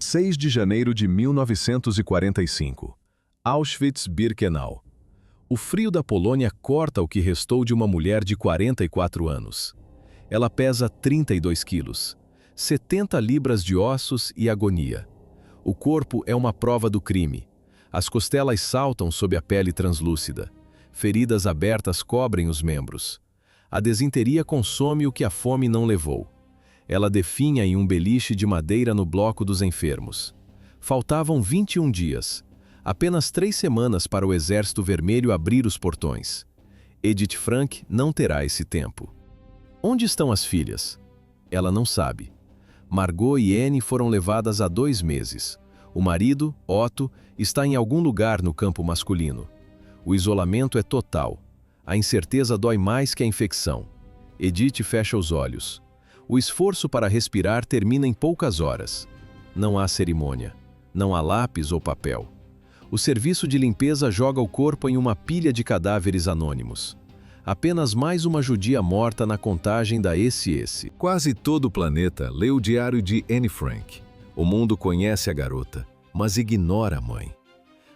6 de janeiro de 1945. Auschwitz-Birkenau. O frio da Polônia corta o que restou de uma mulher de 44 anos. Ela pesa 32 quilos, 70 libras de ossos e agonia. O corpo é uma prova do crime. As costelas saltam sob a pele translúcida. Feridas abertas cobrem os membros. A desinteria consome o que a fome não levou. Ela definha em um beliche de madeira no bloco dos enfermos. Faltavam 21 dias. Apenas 3 semanas para o Exército Vermelho abrir os portões. Edith Frank não terá esse tempo. Onde estão as filhas? Ela não sabe. Margot e Anne foram levadas há 2 meses. O marido, Otto, está em algum lugar no campo masculino. O isolamento é total. A incerteza dói mais que a infecção. Edith fecha os olhos. O esforço para respirar termina em poucas horas. Não há cerimônia. Não há lápis ou papel. O serviço de limpeza joga o corpo em uma pilha de cadáveres anônimos. Apenas mais uma judia morta na contagem da SS. Quase todo o planeta lê o diário de Anne Frank. O mundo conhece a garota, mas ignora a mãe.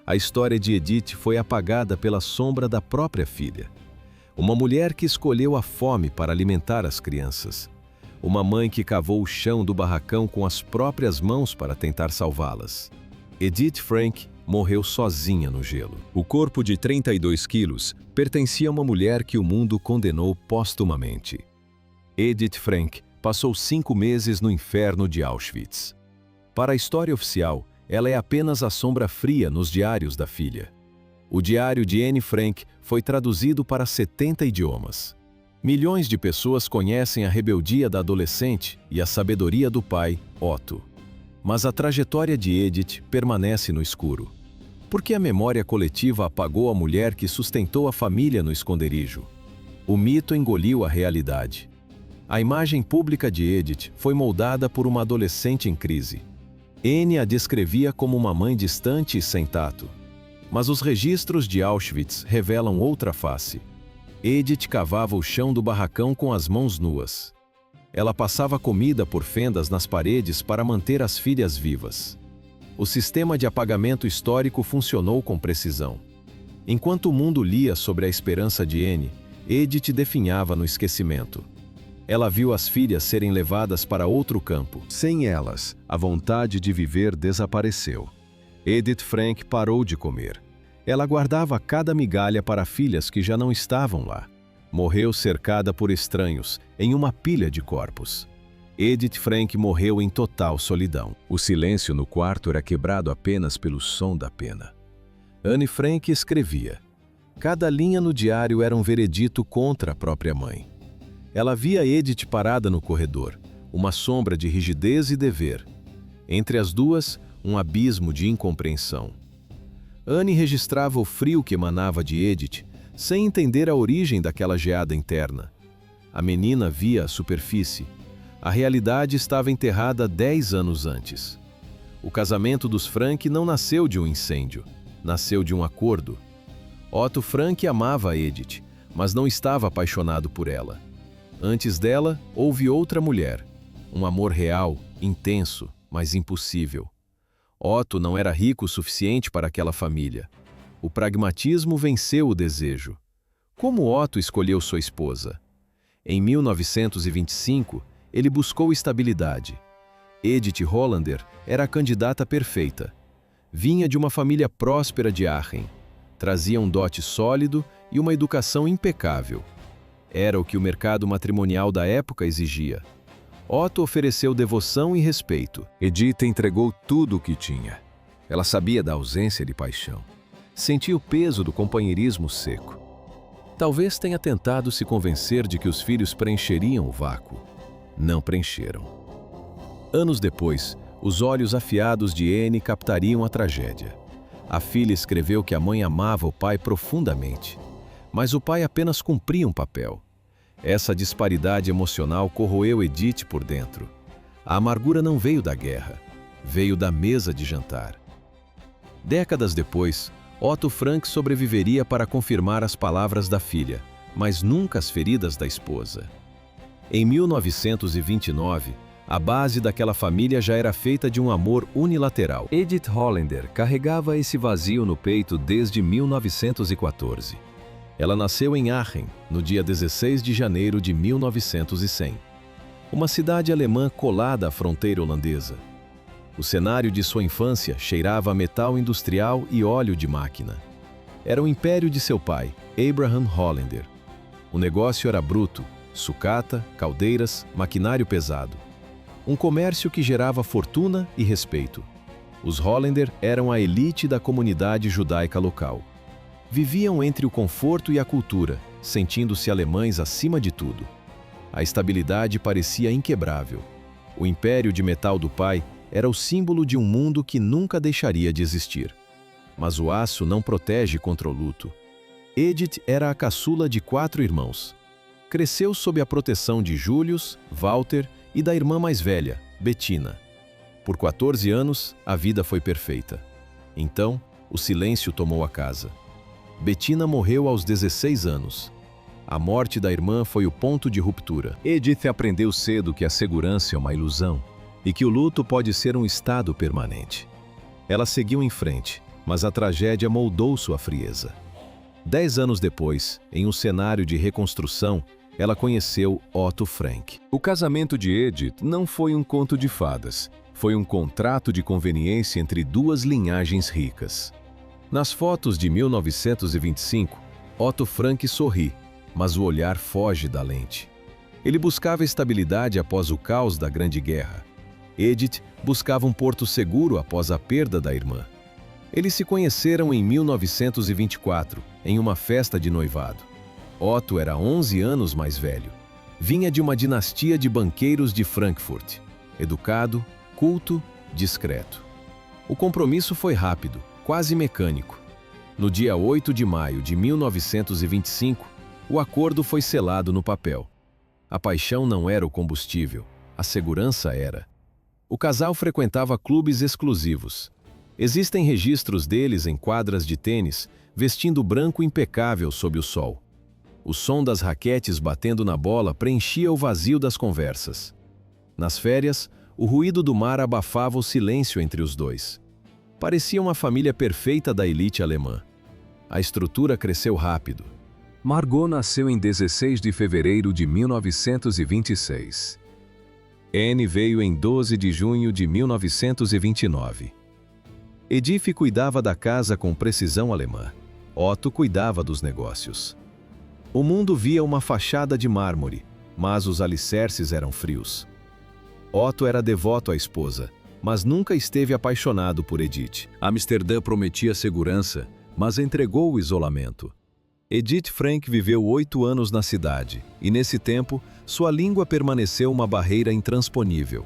A história de Edith foi apagada pela sombra da própria filha. Uma mulher que escolheu a fome para alimentar as crianças. Uma mãe que cavou o chão do barracão com as próprias mãos para tentar salvá-las. Edith Frank morreu sozinha no gelo. O corpo de 32 quilos pertencia a uma mulher que o mundo condenou póstumamente. Edith Frank passou 5 meses no inferno de Auschwitz. Para a história oficial, ela é apenas a sombra fria nos diários da filha. O diário de Anne Frank foi traduzido para 70 idiomas. Milhões de pessoas conhecem a rebeldia da adolescente e a sabedoria do pai, Otto. Mas a trajetória de Edith permanece no escuro. Porque a memória coletiva apagou a mulher que sustentou a família no esconderijo. O mito engoliu a realidade. A imagem pública de Edith foi moldada por uma adolescente em crise. Anne a descrevia como uma mãe distante e sem tato. Mas os registros de Auschwitz revelam outra face. Edith cavava o chão do barracão com as mãos nuas. Ela passava comida por fendas nas paredes para manter as filhas vivas. O sistema de apagamento histórico funcionou com precisão. Enquanto o mundo lia sobre a esperança de Anne, Edith definhava no esquecimento. Ela viu as filhas serem levadas para outro campo. Sem elas, a vontade de viver desapareceu. Edith Frank parou de comer. Ela guardava cada migalha para filhas que já não estavam lá. Morreu cercada por estranhos, em uma pilha de corpos. Edith Frank morreu em total solidão. O silêncio no quarto era quebrado apenas pelo som da pena. Anne Frank escrevia. Cada linha no diário era um veredito contra a própria mãe. Ela via Edith parada no corredor, uma sombra de rigidez e dever. Entre as duas, um abismo de incompreensão. Anne registrava o frio que emanava de Edith, sem entender a origem daquela geada interna. A menina via a superfície. A realidade estava enterrada 10 anos antes. O casamento dos Frank não nasceu de um incêndio, nasceu de um acordo. Otto Frank amava a Edith, mas não estava apaixonado por ela. Antes dela, houve outra mulher. Um amor real, intenso, mas impossível. Otto não era rico o suficiente para aquela família. O pragmatismo venceu o desejo. Como Otto escolheu sua esposa? Em 1925, ele buscou estabilidade. Edith Hollander era a candidata perfeita. Vinha de uma família próspera de Aachen. Trazia um dote sólido e uma educação impecável. Era o que o mercado matrimonial da época exigia. Otto ofereceu devoção e respeito. Edith entregou tudo o que tinha. Ela sabia da ausência de paixão. Sentia o peso do companheirismo seco. Talvez tenha tentado se convencer de que os filhos preencheriam o vácuo. Não preencheram. Anos depois, os olhos afiados de Anne captariam a tragédia. A filha escreveu que a mãe amava o pai profundamente, mas o pai apenas cumpria um papel. Essa disparidade emocional corroeu Edith por dentro. A amargura não veio da guerra, veio da mesa de jantar. Décadas depois, Otto Frank sobreviveria para confirmar as palavras da filha, mas nunca as feridas da esposa. Em 1929, A base daquela família já era feita de um amor unilateral. Edith Hollander carregava esse vazio no peito desde 1914. Ela nasceu em Aachen, no dia 16 de janeiro de 1900, uma cidade alemã colada à fronteira holandesa. O cenário de sua infância cheirava a metal industrial e óleo de máquina. Era o império de seu pai, Abraham Hollander. O negócio era bruto, sucata, caldeiras, maquinário pesado. Um comércio que gerava fortuna e respeito. Os Hollander eram a elite da comunidade judaica local. Viviam entre o conforto e a cultura, sentindo-se alemães acima de tudo. A estabilidade parecia inquebrável. O império de metal do pai era o símbolo de um mundo que nunca deixaria de existir. Mas o aço não protege contra o luto. Edith era a caçula de 4 irmãos. Cresceu sob a proteção de Julius, Walter e da irmã mais velha, Bettina. Por 14 anos, a vida foi perfeita. Então, o silêncio tomou a casa. Bettina morreu aos 16 anos. A morte da irmã foi o ponto de ruptura. Edith aprendeu cedo que a segurança é uma ilusão e que o luto pode ser um estado permanente. Ela seguiu em frente, mas a tragédia moldou sua frieza. 10 anos depois, em um cenário de reconstrução, ela conheceu Otto Frank. O casamento de Edith não foi um conto de fadas. Foi um contrato de conveniência entre 2 linhagens ricas. Nas fotos de 1925, Otto Frank sorri, mas o olhar foge da lente. Ele buscava estabilidade após o caos da Grande Guerra. Edith buscava um porto seguro após a perda da irmã. Eles se conheceram em 1924, em uma festa de noivado. Otto era 11 anos mais velho. Vinha de uma dinastia de banqueiros de Frankfurt. Educado, culto, discreto. O compromisso foi rápido, quase mecânico. No dia 8 de maio de 1925, o acordo foi selado no papel. A paixão não era o combustível, a segurança era. O casal frequentava clubes exclusivos. Existem registros deles em quadras de tênis, vestindo branco impecável sob o sol. O som das raquetes batendo na bola preenchia o vazio das conversas. Nas férias, o ruído do mar abafava o silêncio entre os dois. Parecia uma família perfeita da elite alemã. A estrutura cresceu rápido. Margot nasceu em 16 de fevereiro de 1926. Anne veio em 12 de junho de 1929. Edith cuidava da casa com precisão alemã. Otto cuidava dos negócios. O mundo via uma fachada de mármore, mas os alicerces eram frios. Otto era devoto à esposa, mas nunca esteve apaixonado por Edith. Amsterdã prometia segurança, mas entregou o isolamento. Edith Frank viveu 8 anos na cidade, e nesse tempo, sua língua permaneceu uma barreira intransponível.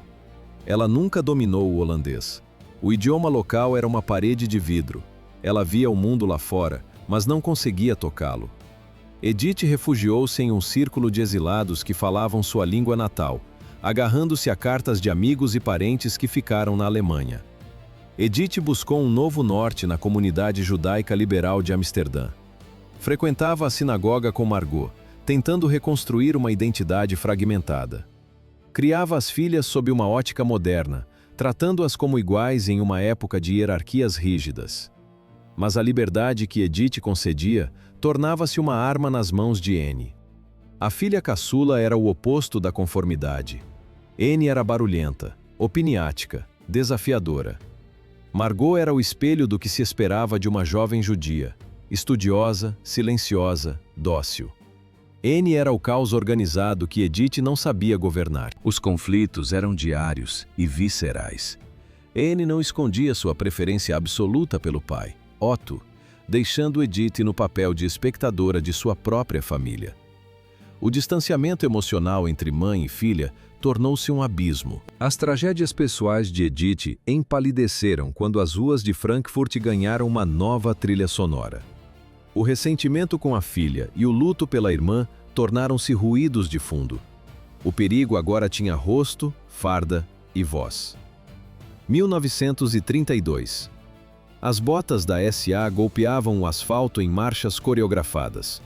Ela nunca dominou o holandês. O idioma local era uma parede de vidro. Ela via o mundo lá fora, mas não conseguia tocá-lo. Edith refugiou-se em um círculo de exilados que falavam sua língua natal, agarrando-se a cartas de amigos e parentes que ficaram na Alemanha. Edith buscou um novo norte na comunidade judaica liberal de Amsterdã. Frequentava a sinagoga com Margot, tentando reconstruir uma identidade fragmentada. Criava as filhas sob uma ótica moderna, tratando-as como iguais em uma época de hierarquias rígidas. Mas a liberdade que Edith concedia tornava-se uma arma nas mãos de Anne. A filha caçula era o oposto da conformidade. Anne era barulhenta, opiniática, desafiadora. Margot era o espelho do que se esperava de uma jovem judia, estudiosa, silenciosa, dócil. Anne era o caos organizado que Edith não sabia governar. Os conflitos eram diários e viscerais. Anne não escondia sua preferência absoluta pelo pai, Otto, deixando Edith no papel de espectadora de sua própria família. O distanciamento emocional entre mãe e filha tornou-se um abismo. As tragédias pessoais de Edith empalideceram quando as ruas de Frankfurt ganharam uma nova trilha sonora. O ressentimento com a filha e o luto pela irmã tornaram-se ruídos de fundo. O perigo agora tinha rosto, farda e voz. 1932. As botas da SA golpeavam o asfalto em marchas coreografadas.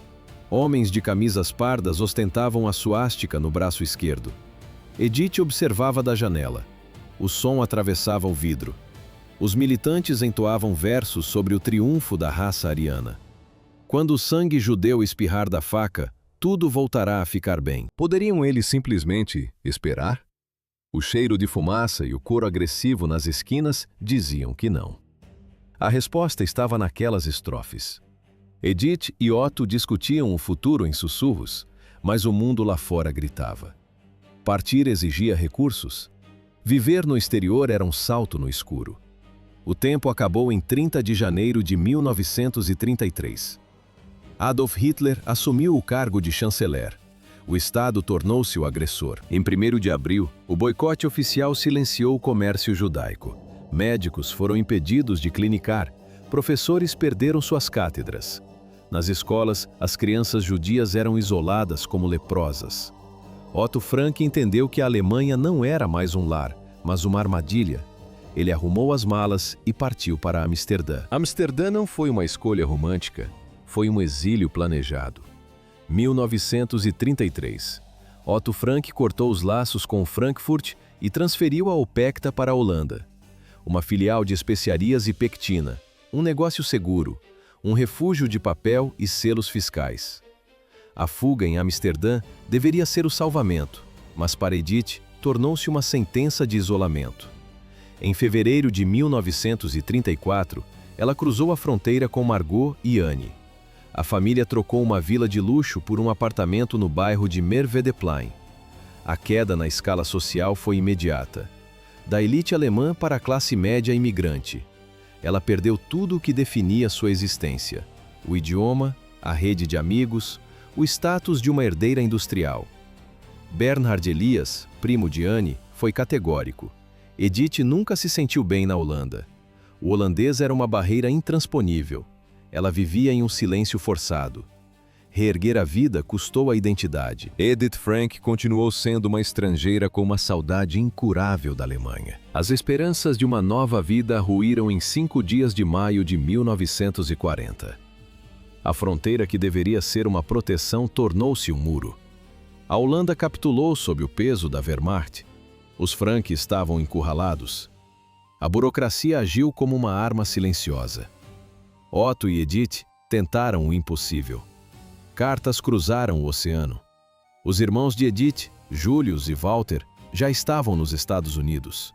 Homens de camisas pardas ostentavam a suástica no braço esquerdo. Edith observava da janela. O som atravessava o vidro. Os militantes entoavam versos sobre o triunfo da raça ariana. Quando o sangue judeu espirrar da faca, tudo voltará a ficar bem. Poderiam eles simplesmente esperar? O cheiro de fumaça e o coro agressivo nas esquinas diziam que não. A resposta estava naquelas estrofes. Edith e Otto discutiam o futuro em sussurros, mas o mundo lá fora gritava. Partir exigia recursos. Viver no exterior era um salto no escuro. O tempo acabou em 30 de janeiro de 1933. Adolf Hitler assumiu o cargo de chanceler. O Estado tornou-se o agressor. Em 1º de abril, o boicote oficial silenciou o comércio judaico. Médicos foram impedidos de clinicar. Professores perderam suas cátedras. Nas escolas, as crianças judias eram isoladas como leprosas. Otto Frank entendeu que a Alemanha não era mais um lar, mas uma armadilha. Ele arrumou as malas e partiu para Amsterdã. Amsterdã não foi uma escolha romântica, foi um exílio planejado. 1933. Otto Frank cortou os laços com Frankfurt e transferiu a Opekta para a Holanda. Uma filial de especiarias e pectina, um negócio seguro, um refúgio de papel e selos fiscais. A fuga em Amsterdã deveria ser o salvamento, mas para Edith tornou-se uma sentença de isolamento. Em fevereiro de 1934, ela cruzou a fronteira com Margot e Anne. A família trocou uma vila de luxo por um apartamento no bairro de Merwedeplein. A queda na escala social foi imediata. Da elite alemã para a classe média imigrante. Ela perdeu tudo o que definia sua existência: o idioma, a rede de amigos, o status de uma herdeira industrial. Bernhard Elias, primo de Anne, foi categórico. Edith nunca se sentiu bem na Holanda. O holandês era uma barreira intransponível. Ela vivia em um silêncio forçado. Reerguer a vida custou a identidade. Edith Frank continuou sendo uma estrangeira com uma saudade incurável da Alemanha. As esperanças de uma nova vida ruíram em 5 dias de maio de 1940. A fronteira que deveria ser uma proteção tornou-se um muro. A Holanda capitulou sob o peso da Wehrmacht. Os Frank estavam encurralados. A burocracia agiu como uma arma silenciosa. Otto e Edith tentaram o impossível. Cartas cruzaram o oceano. Os irmãos de Edith, Julius e Walter, já estavam nos Estados Unidos.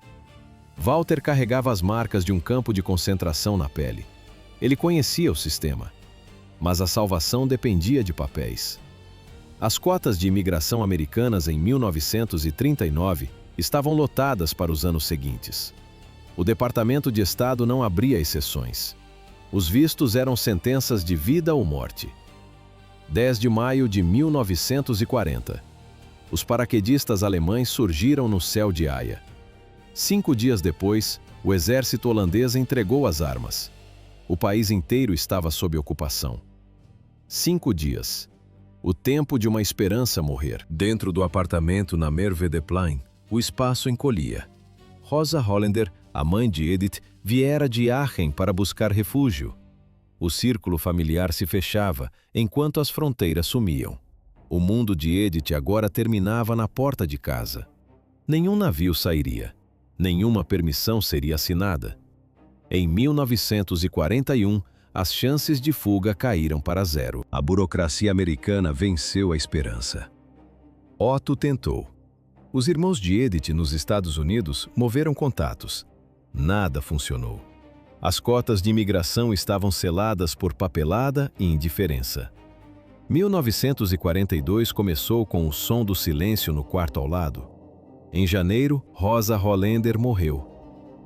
Walter carregava as marcas de um campo de concentração na pele. Ele conhecia o sistema. Mas a salvação dependia de papéis. As cotas de imigração americanas em 1939 estavam lotadas para os anos seguintes. O Departamento de Estado não abria exceções. Os vistos eram sentenças de vida ou morte. 10 de maio de 1940. Os paraquedistas alemães surgiram no céu de Haia. 5 dias depois, o exército holandês entregou as armas. O país inteiro estava sob ocupação. 5 dias. O tempo de uma esperança morrer. Dentro do apartamento na Merwedeplein, o espaço encolhia. Rosa Hollander, a mãe de Edith, viera de Aachen para buscar refúgio. O círculo familiar se fechava, enquanto as fronteiras sumiam. O mundo de Edith agora terminava na porta de casa. Nenhum navio sairia. Nenhuma permissão seria assinada. Em 1941, as chances de fuga caíram para zero. A burocracia americana venceu a esperança. Otto tentou. Os irmãos de Edith nos Estados Unidos moveram contatos. Nada funcionou. As cotas de imigração estavam seladas por papelada e indiferença. 1942 começou com o som do silêncio no quarto ao lado. Em janeiro, Rosa Hollander morreu.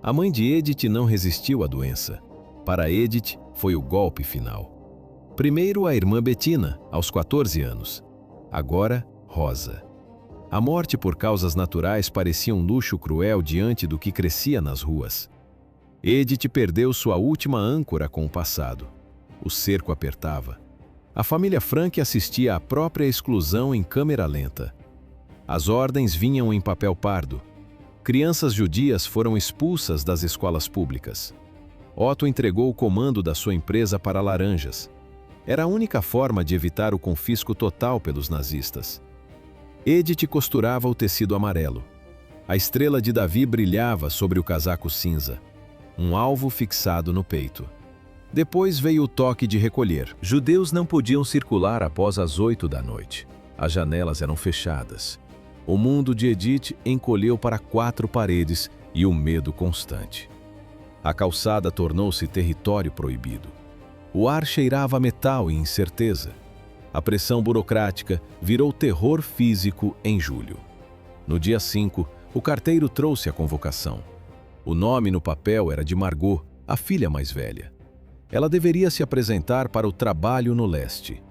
A mãe de Edith não resistiu à doença. Para Edith, foi o golpe final. Primeiro a irmã Bettina, aos 14 anos. Agora, Rosa. A morte por causas naturais parecia um luxo cruel diante do que crescia nas ruas. Edith perdeu sua última âncora com o passado. O cerco apertava. A família Frank assistia à própria exclusão em câmera lenta. As ordens vinham em papel pardo. Crianças judias foram expulsas das escolas públicas. Otto entregou o comando da sua empresa para laranjas. Era a única forma de evitar o confisco total pelos nazistas. Edith costurava o tecido amarelo. A estrela de Davi brilhava sobre o casaco cinza, um alvo fixado no peito. Depois veio o toque de recolher. Judeus não podiam circular após as 8 da noite. As janelas eram fechadas. O mundo de Edith encolheu para 4 paredes e o medo constante. A calçada tornou-se território proibido. O ar cheirava a metal e incerteza. A pressão burocrática virou terror físico em julho. No dia 5, o carteiro trouxe a convocação. O nome no papel era de Margot, a filha mais velha. Ela deveria se apresentar para o trabalho no leste.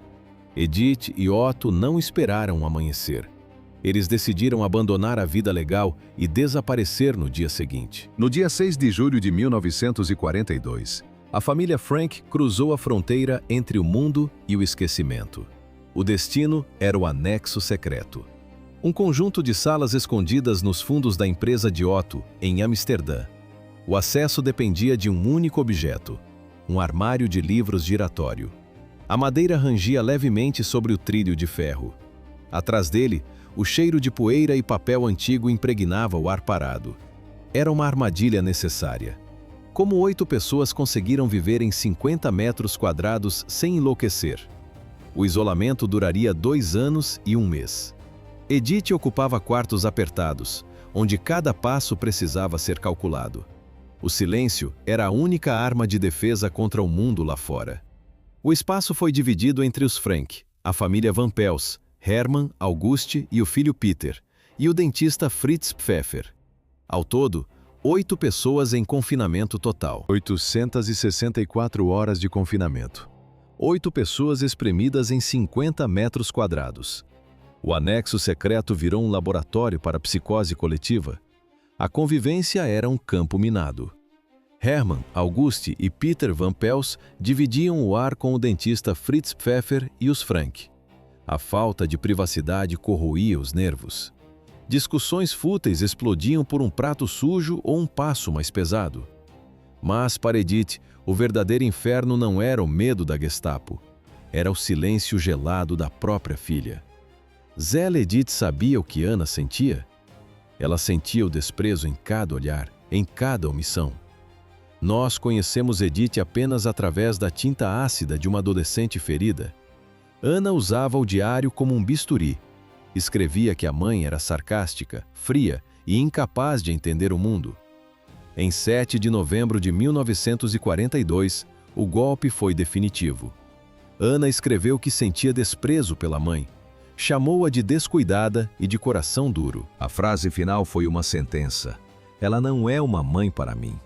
Edith e Otto não esperaram o amanhecer. Eles decidiram abandonar a vida legal e desaparecer no dia seguinte. No dia 6 de julho de 1942, a família Frank cruzou a fronteira entre o mundo e o esquecimento. O destino era o anexo secreto. Um conjunto de salas escondidas nos fundos da empresa de Otto, em Amsterdã. O acesso dependia de um único objeto, um armário de livros giratório. A madeira rangia levemente sobre o trilho de ferro. Atrás dele, o cheiro de poeira e papel antigo impregnava o ar parado. Era uma armadilha necessária. Como 8 pessoas conseguiram viver em 50 metros quadrados sem enlouquecer? O isolamento duraria 2 anos e 1 mês. Edith ocupava quartos apertados, onde cada passo precisava ser calculado. O silêncio era a única arma de defesa contra o mundo lá fora. O espaço foi dividido entre os Frank, a família Van Pels, Hermann, Auguste e o filho Peter, e o dentista Fritz Pfeffer. Ao todo, 8 pessoas em confinamento total. 864 horas de confinamento. 8 pessoas espremidas em 50 metros quadrados. O anexo secreto virou um laboratório para a psicose coletiva. A convivência era um campo minado. Hermann, Auguste e Peter Van Pels dividiam o ar com o dentista Fritz Pfeffer e os Frank. A falta de privacidade corroía os nervos. Discussões fúteis explodiam por um prato sujo ou um passo mais pesado. Mas, para Edith, o verdadeiro inferno não era o medo da Gestapo. Era o silêncio gelado da própria filha. Zélia Edith sabia o que Ana sentia? Ela sentia o desprezo em cada olhar, em cada omissão. Nós conhecemos Edith apenas através da tinta ácida de uma adolescente ferida. Ana usava o diário como um bisturi. Escrevia que a mãe era sarcástica, fria e incapaz de entender o mundo. Em 7 de novembro de 1942, o golpe foi definitivo. Ana escreveu que sentia desprezo pela mãe. Chamou-a de descuidada e de coração duro. A frase final foi uma sentença. Ela não é uma mãe para mim.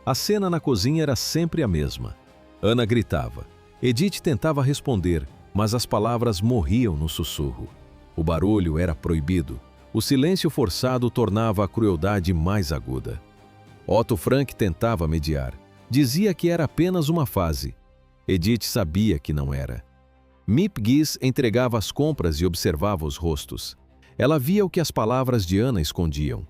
A cena na cozinha era sempre a mesma. Ana gritava. Edith tentava responder, mas as palavras morriam no sussurro. O barulho era proibido. O silêncio forçado tornava a crueldade mais aguda. Otto Frank tentava mediar. Dizia que era apenas uma fase. Edith sabia que não era. Miep Gies entregava as compras e observava os rostos. Ela via o que as palavras de Ana escondiam.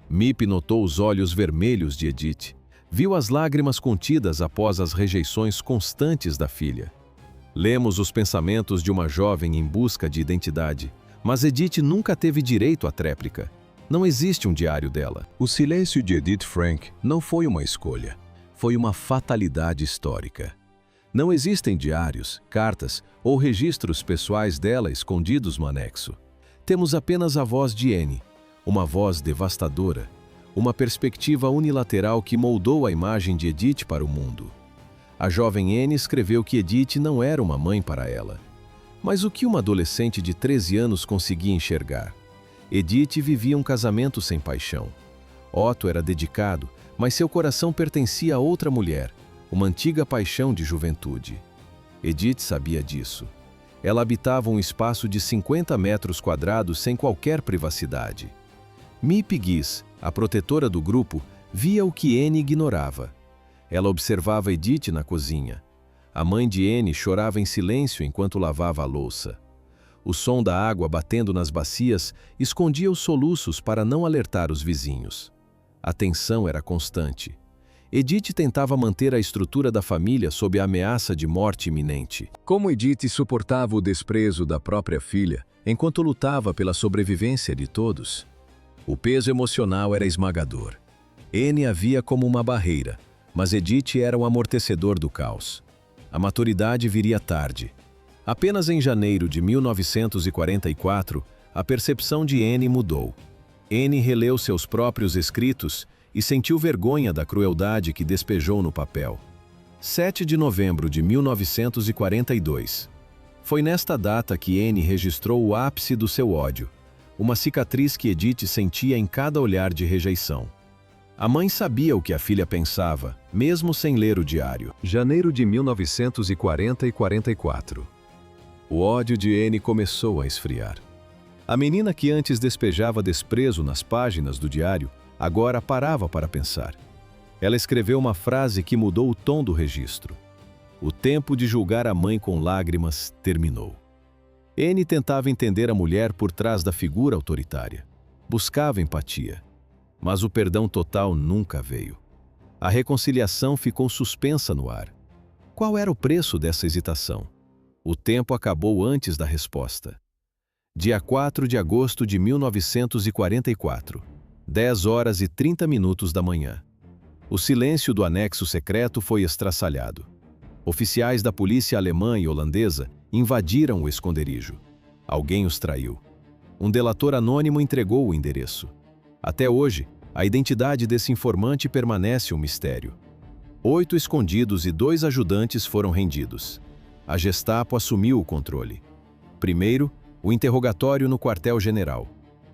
Miep notou os olhos vermelhos de Edith. Viu as lágrimas contidas após as rejeições constantes da filha. Lemos os pensamentos de uma jovem em busca de identidade, mas Edith nunca teve direito à tréplica. Não existe um diário dela. O silêncio de Edith Frank não foi uma escolha, foi uma fatalidade histórica. Não existem diários, cartas ou registros pessoais dela escondidos no anexo. Temos apenas a voz de Anne, uma voz devastadora, uma perspectiva unilateral que moldou a imagem de Edith para o mundo. A jovem Anne escreveu que Edith não era uma mãe para ela. Mas o que uma adolescente de 13 anos conseguia enxergar? Edith vivia um casamento sem paixão. Otto era dedicado, mas seu coração pertencia a outra mulher, uma antiga paixão de juventude. Edith sabia disso. Ela habitava um espaço de 50 metros quadrados sem qualquer privacidade. Miep Gies, a protetora do grupo, via o que Anne ignorava. Ela observava Edith na cozinha. A mãe de Anne chorava em silêncio enquanto lavava a louça. O som da água batendo nas bacias escondia os soluços para não alertar os vizinhos. A tensão era constante. Edith tentava manter a estrutura da família sob a ameaça de morte iminente. Como Edith suportava o desprezo da própria filha, enquanto lutava pela sobrevivência de todos? O peso emocional era esmagador. Anne a via como uma barreira, mas Edith era o amortecedor do caos. A maturidade viria tarde. Apenas em janeiro de 1944, a percepção de Anne mudou. Anne releu seus próprios escritos e sentiu vergonha da crueldade que despejou no papel. 7 de novembro de 1942. Foi nesta data que Anne registrou o ápice do seu ódio, uma cicatriz que Edith sentia em cada olhar de rejeição. A mãe sabia o que a filha pensava, mesmo sem ler o diário. Janeiro de 1940 e 44. O ódio de Anne começou a esfriar. A menina que antes despejava desprezo nas páginas do diário, agora parava para pensar. Ela escreveu uma frase que mudou o tom do registro. O tempo de julgar a mãe com lágrimas terminou. Anne tentava entender a mulher por trás da figura autoritária. Buscava empatia. Mas o perdão total nunca veio. A reconciliação ficou suspensa no ar. Qual era o preço dessa hesitação? O tempo acabou antes da resposta. Dia 4 de agosto de 1944, 10 horas e 30 minutos da manhã. O silêncio do anexo secreto foi estraçalhado. Oficiais da polícia alemã e holandesa invadiram o esconderijo. Alguém os traiu. Um delator anônimo entregou o endereço. Até hoje, a identidade desse informante permanece um mistério. 8 escondidos e 2 ajudantes foram rendidos. A Gestapo assumiu o controle. Primeiro, o interrogatório no quartel-general.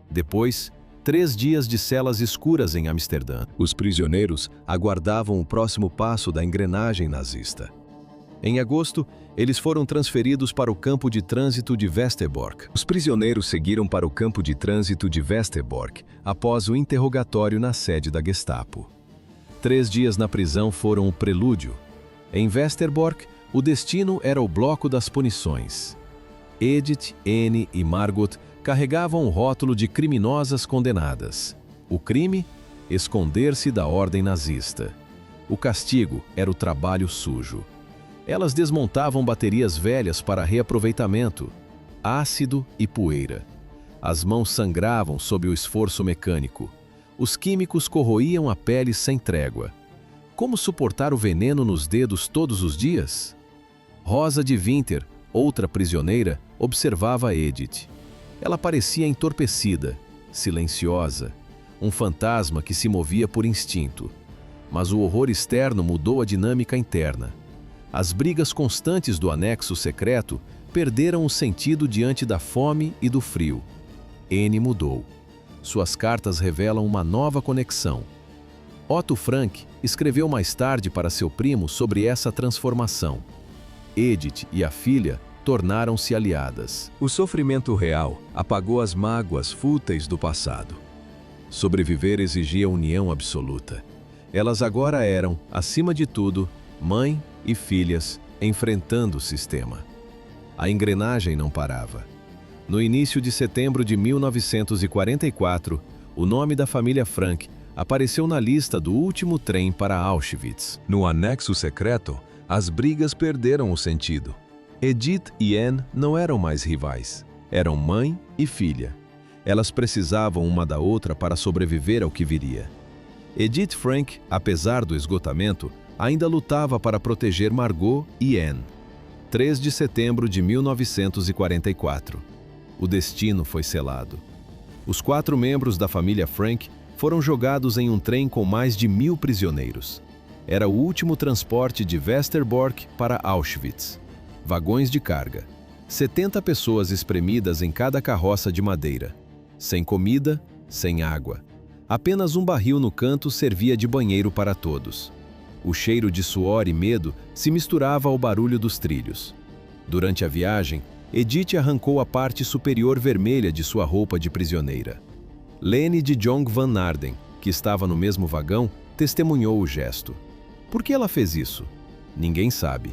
Depois, 3 dias de celas escuras em Amsterdã. Os prisioneiros aguardavam o próximo passo da engrenagem nazista. Em agosto, eles foram transferidos para o campo de trânsito de Westerbork. Os prisioneiros seguiram para o campo de trânsito de Westerbork após o interrogatório na sede da Gestapo. 3 dias na prisão foram o prelúdio. Em Westerbork, o destino era o bloco das punições. Edith, Anne e Margot carregavam o rótulo de criminosas condenadas. O crime? Esconder-se da ordem nazista. O castigo era o trabalho sujo. Elas desmontavam baterias velhas para reaproveitamento, ácido e poeira. As mãos sangravam sob o esforço mecânico. Os químicos corroíam a pele sem trégua. Como suportar o veneno nos dedos todos os dias? Rosa de Winter, outra prisioneira, observava Edith. Ela parecia entorpecida, silenciosa, um fantasma que se movia por instinto. Mas o horror externo mudou a dinâmica interna. As brigas constantes do anexo secreto perderam o sentido diante da fome e do frio. Anne mudou. Suas cartas revelam uma nova conexão. Otto Frank escreveu mais tarde para seu primo sobre essa transformação. Edith e a filha tornaram-se aliadas. O sofrimento real apagou as mágoas fúteis do passado. Sobreviver exigia união absoluta. Elas agora eram, acima de tudo, mãe e filhas enfrentando o sistema. A engrenagem não parava. No início de setembro de 1944, o nome da família Frank apareceu na lista do último trem para Auschwitz. No anexo secreto, as brigas perderam o sentido. Edith e Anne não eram mais rivais. Eram mãe e filha. Elas precisavam uma da outra para sobreviver ao que viria. Edith Frank, apesar do esgotamento, ainda lutava para proteger Margot e Anne. 3 de setembro de 1944. O destino foi selado. Os 4 membros da família Frank foram jogados em um trem com mais de 1000 prisioneiros. Era o último transporte de Westerbork para Auschwitz. Vagões de carga. 70 pessoas espremidas em cada carroça de madeira. Sem comida, sem água. Apenas um barril no canto servia de banheiro para todos. O cheiro de suor e medo se misturava ao barulho dos trilhos. Durante a viagem, Edith arrancou a parte superior vermelha de sua roupa de prisioneira. Lene de Jong van Naarden, que estava no mesmo vagão, testemunhou o gesto. Por que ela fez isso? Ninguém sabe.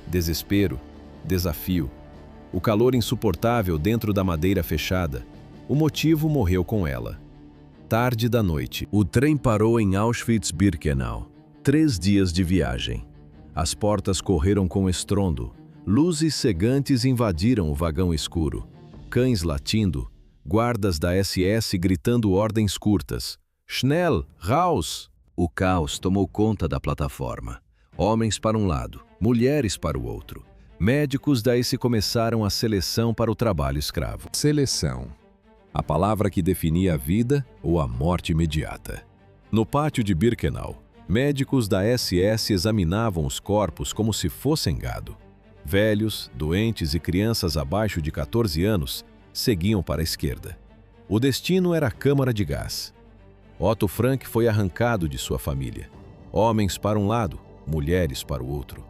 Desespero, desafio. O calor insuportável dentro da madeira fechada. O motivo morreu com ela. Tarde da noite. O trem parou em Auschwitz-Birkenau. 3 dias de viagem. As portas correram com estrondo. Luzes cegantes invadiram o vagão escuro. Cães latindo. Guardas da SS gritando ordens curtas. Schnell, raus! O caos tomou conta da plataforma. Homens para um lado, mulheres para o outro. Médicos daí se começaram a seleção para o trabalho escravo. Seleção. A palavra que definia a vida ou a morte imediata. No pátio de Birkenau, médicos da SS examinavam os corpos como se fossem gado. Velhos, doentes e crianças abaixo de 14 anos seguiam para a esquerda. O destino era a câmara de gás. Otto Frank foi arrancado de sua família. Homens para um lado, mulheres para o outro.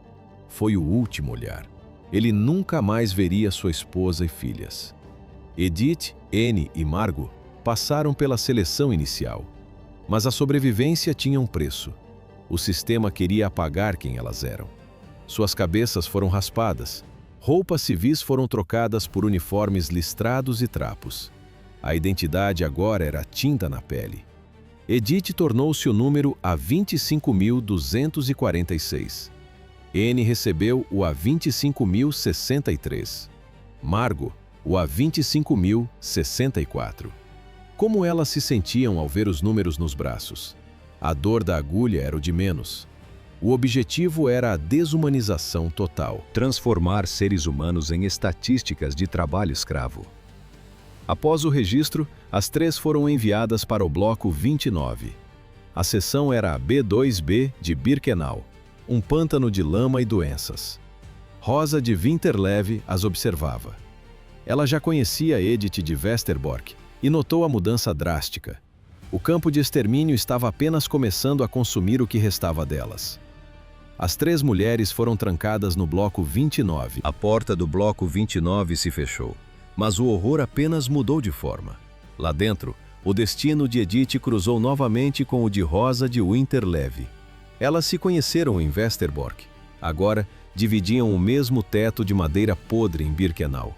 Foi o último olhar. Ele nunca mais veria sua esposa e filhas. Edith, Anne e Margot passaram pela seleção inicial. Mas a sobrevivência tinha um preço. O sistema queria apagar quem elas eram. Suas cabeças foram raspadas. Roupas civis foram trocadas por uniformes listrados e trapos. A identidade agora era tinta na pele. Edith tornou-se o número A25.246. Anne recebeu o A25.063. Margot, o A25.064. Como elas se sentiam ao ver os números nos braços? A dor da agulha era o de menos. O objetivo era a desumanização total. Transformar seres humanos em estatísticas de trabalho escravo. Após o registro, as 3 foram enviadas para o bloco 29. A seção era a B2B de Birkenau, um pântano de lama e doenças. Rosa de Winterleve as observava. Ela já conhecia Edith de Westerbork e notou a mudança drástica. O campo de extermínio estava apenas começando a consumir o que restava delas. As 3 mulheres foram trancadas no bloco 29. A porta do bloco 29 se fechou, mas o horror apenas mudou de forma. Lá dentro, o destino de Edith cruzou novamente com o de Rosa de Winterleve. Elas se conheceram em Westerbork. Agora, dividiam o mesmo teto de madeira podre em Birkenau.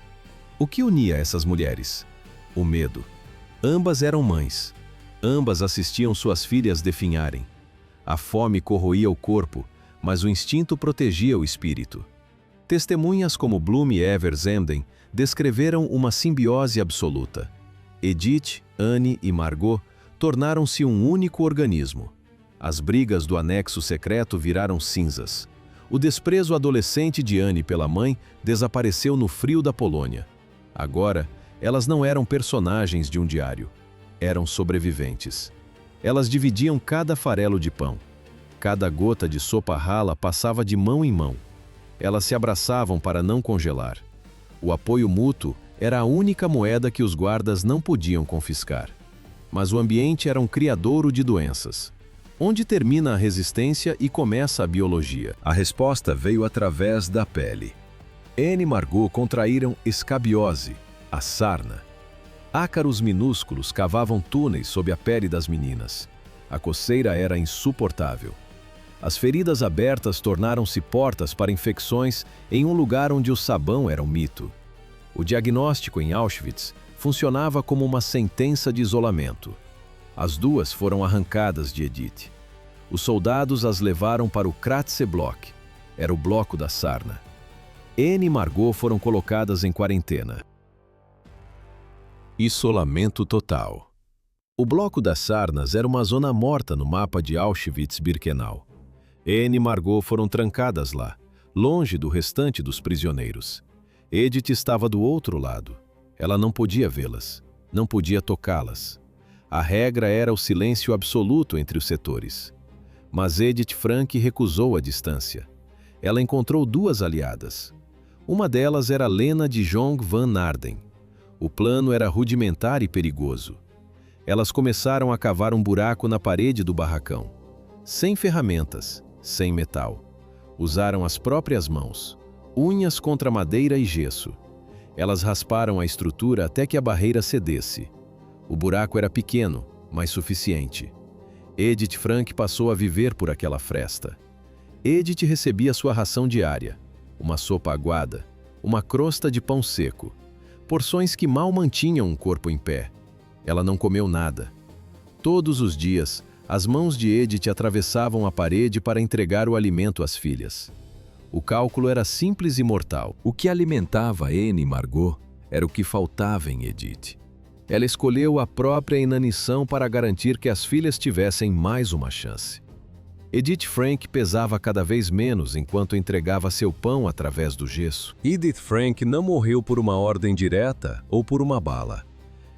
O que unia essas mulheres? O medo. Ambas eram mães. Ambas assistiam suas filhas definharem. A fome corroía o corpo, mas o instinto protegia o espírito. Testemunhas como Bloom e Evers Emden descreveram uma simbiose absoluta. Edith, Anne e Margot tornaram-se um único organismo. As brigas do anexo secreto viraram cinzas. O desprezo adolescente de Anne pela mãe desapareceu no frio da Polônia. Agora, elas não eram personagens de um diário. Eram sobreviventes. Elas dividiam cada farelo de pão. Cada gota de sopa rala passava de mão em mão. Elas se abraçavam para não congelar. O apoio mútuo era a única moeda que os guardas não podiam confiscar. Mas o ambiente era um criadouro de doenças. Onde termina a resistência e começa a biologia? A resposta veio através da pele. Anne e Margot contraíram escabiose, a sarna. Ácaros minúsculos cavavam túneis sob a pele das meninas. A coceira era insuportável. As feridas abertas tornaram-se portas para infecções em um lugar onde o sabão era um mito. O diagnóstico em Auschwitz funcionava como uma sentença de isolamento. As 2 foram arrancadas de Edith. Os soldados as levaram para o Kratzeblock. Era o bloco da sarna. Anne e Margot foram colocadas em quarentena. Isolamento total. O bloco das sarnas era uma zona morta no mapa de Auschwitz-Birkenau. Anne e Margot foram trancadas lá, longe do restante dos prisioneiros. Edith estava do outro lado. Ela não podia vê-las, não podia tocá-las. A regra era o silêncio absoluto entre os setores. Mas Edith Frank recusou a distância. Ela encontrou 2 aliadas. Uma delas era Lena de Jong van Naarden. O plano era rudimentar e perigoso. Elas começaram a cavar um buraco na parede do barracão. Sem ferramentas, sem metal. Usaram as próprias mãos, unhas contra madeira e gesso. Elas rasparam a estrutura até que a barreira cedesse. O buraco era pequeno, mas suficiente. Edith Frank passou a viver por aquela fresta. Edith recebia sua ração diária, uma sopa aguada, uma crosta de pão seco, porções que mal mantinham um corpo em pé. Ela não comeu nada. Todos os dias, As mãos de Edith atravessavam a parede para entregar o alimento às filhas. O cálculo era simples e mortal. O que alimentava Anne e Margot era o que faltava em Edith. Ela escolheu a própria inanição para garantir que as filhas tivessem mais uma chance. Edith Frank pesava cada vez menos enquanto entregava seu pão através do gesso. Edith Frank não morreu por uma ordem direta ou por uma bala.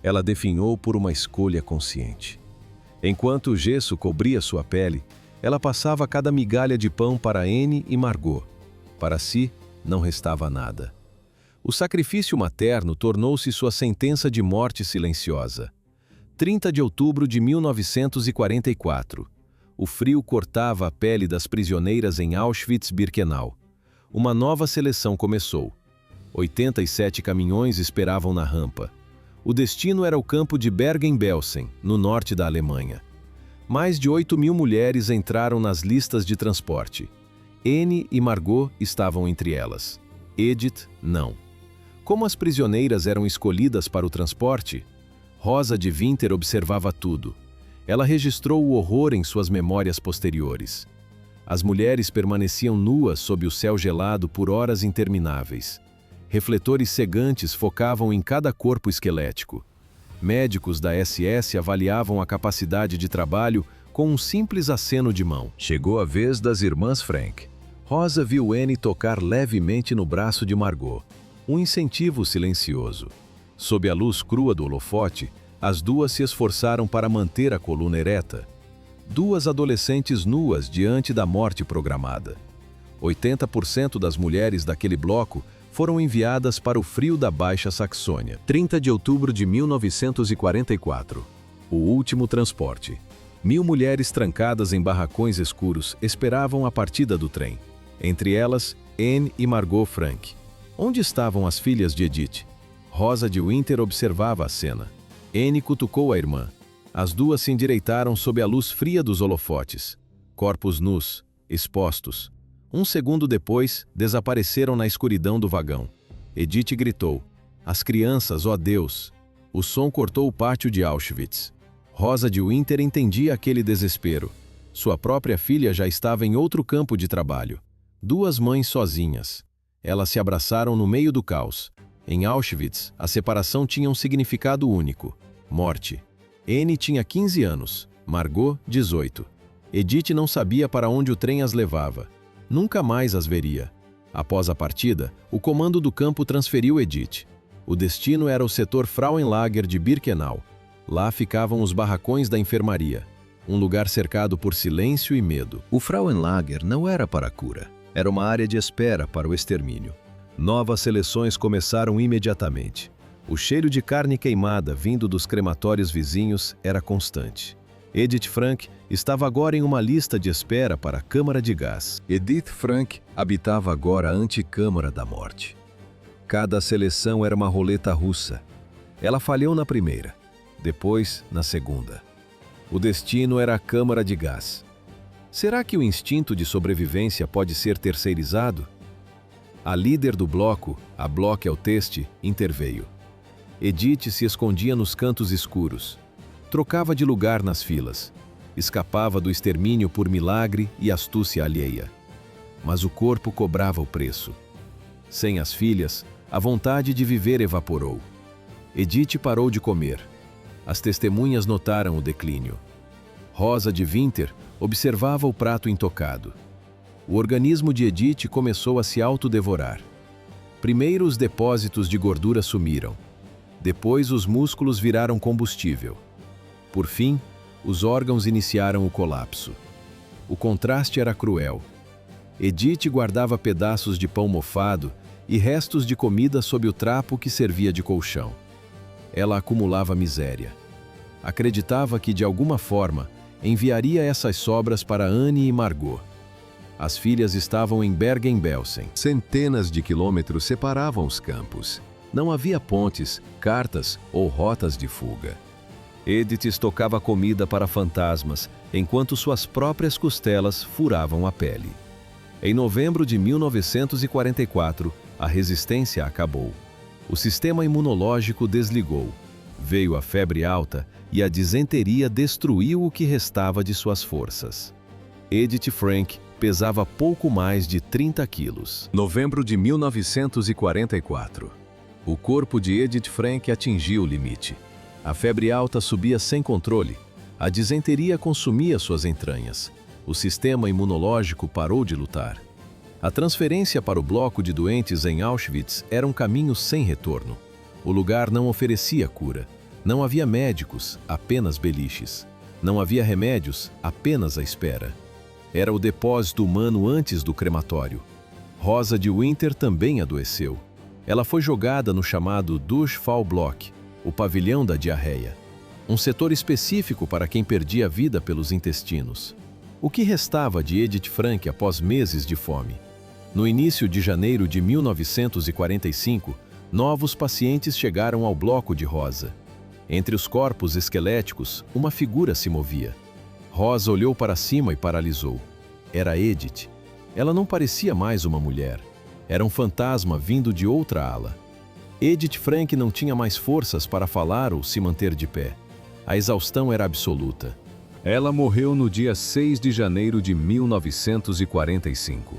Ela definhou por uma escolha consciente. Enquanto o gesso cobria sua pele, ela passava cada migalha de pão para Anne e Margot. Para si, não restava nada. O sacrifício materno tornou-se sua sentença de morte silenciosa. 30 de outubro de 1944. O frio cortava a pele das prisioneiras em Auschwitz-Birkenau. Uma nova seleção começou. 87 caminhões esperavam na rampa. O destino era o campo de Bergen-Belsen, no norte da Alemanha. Mais de 8.000 mulheres entraram nas listas de transporte. Anne e Margot estavam entre elas. Edith, não. Como as prisioneiras eram escolhidas para o transporte, Rosa de Winter observava tudo. Ela registrou o horror em suas memórias posteriores. As mulheres permaneciam nuas sob o céu gelado por horas intermináveis. Refletores cegantes focavam em cada corpo esquelético. Médicos da SS avaliavam a capacidade de trabalho com um simples aceno de mão. Chegou a vez das irmãs Frank. Rosa viu Anne tocar levemente no braço de Margot. Um incentivo silencioso. Sob a luz crua do holofote, as duas se esforçaram para manter a coluna ereta. Duas adolescentes nuas diante da morte programada. 80% das mulheres daquele bloco foram enviadas para o frio da Baixa Saxônia. 30 de outubro de 1944. O último transporte. 1.000 mulheres trancadas em barracões escuros esperavam a partida do trem. Entre elas, Anne e Margot Frank. Onde estavam as filhas de Edith? Rosa de Winter observava a cena. Anne cutucou a irmã. As duas se endireitaram sob a luz fria dos holofotes. Corpos nus, expostos. Um segundo depois, desapareceram na escuridão do vagão. Edith gritou. As crianças, ó Deus! O som cortou o pátio de Auschwitz. Rosa de Winter entendia aquele desespero. Sua própria filha já estava em outro campo de trabalho. Duas mães sozinhas. Elas se abraçaram no meio do caos. Em Auschwitz, a separação tinha um significado único. Morte. Anne tinha 15 anos, Margot, 18. Edith não sabia para onde o trem as levava. Nunca mais as veria. Após a partida, o comando do campo transferiu Edith. O destino era o setor Frauenlager de Birkenau. Lá ficavam os barracões da enfermaria. Um lugar cercado por silêncio e medo. O Frauenlager não era para a cura. Era uma área de espera para o extermínio. Novas seleções começaram imediatamente. O cheiro de carne queimada vindo dos crematórios vizinhos era constante. Edith Frank estava agora em uma lista de espera para a câmara de gás. Edith Frank habitava agora a antecâmara da morte. Cada seleção era uma roleta russa. Ela falhou na primeira, depois na segunda. O destino era a câmara de gás. Será que o instinto de sobrevivência pode ser terceirizado? A líder do bloco, a Block-Auteste, interveio. Edith se escondia nos cantos escuros. Trocava de lugar nas filas. Escapava do extermínio por milagre e astúcia alheia. Mas o corpo cobrava o preço. Sem as filhas, a vontade de viver evaporou. Edith parou de comer. As testemunhas notaram o declínio. Rosa de Winter observava o prato intocado. O organismo de Edith começou a se autodevorar. Primeiro os depósitos de gordura sumiram. Depois os músculos viraram combustível. Por fim, os órgãos iniciaram o colapso. O contraste era cruel. Edith guardava pedaços de pão mofado e restos de comida sob o trapo que servia de colchão. Ela acumulava miséria. Acreditava que, de alguma forma, enviaria essas sobras para Anne e Margot. As filhas estavam em Bergen-Belsen. Centenas de quilômetros separavam os campos. Não havia pontes, cartas ou rotas de fuga. Edith estocava comida para fantasmas, enquanto suas próprias costelas furavam a pele. Em novembro de 1944, a resistência acabou. O sistema imunológico desligou. Veio a febre alta e a disenteria destruiu o que restava de suas forças. Edith Frank pesava pouco mais de 30 quilos. Novembro de 1944. O corpo de Edith Frank atingiu o limite. A febre alta subia sem controle. A disenteria consumia suas entranhas. O sistema imunológico parou de lutar. A transferência para o bloco de doentes em Auschwitz era um caminho sem retorno. O lugar não oferecia cura. Não havia médicos, apenas beliches. Não havia remédios, apenas a espera. Era o depósito humano antes do crematório. Rosa de Winter também adoeceu. Ela foi jogada no chamado Durchfallblock, o pavilhão da diarreia. Um setor específico para quem perdia a vida pelos intestinos. O que restava de Edith Frank após meses de fome? No início de janeiro de 1945, novos pacientes chegaram ao bloco de Rosa. Entre os corpos esqueléticos, uma figura se movia. Rosa olhou para cima e paralisou. Era Edith. Ela não parecia mais uma mulher. Era um fantasma vindo de outra ala. Edith Frank não tinha mais forças para falar ou se manter de pé. A exaustão era absoluta. Ela morreu no dia 6 de janeiro de 1945.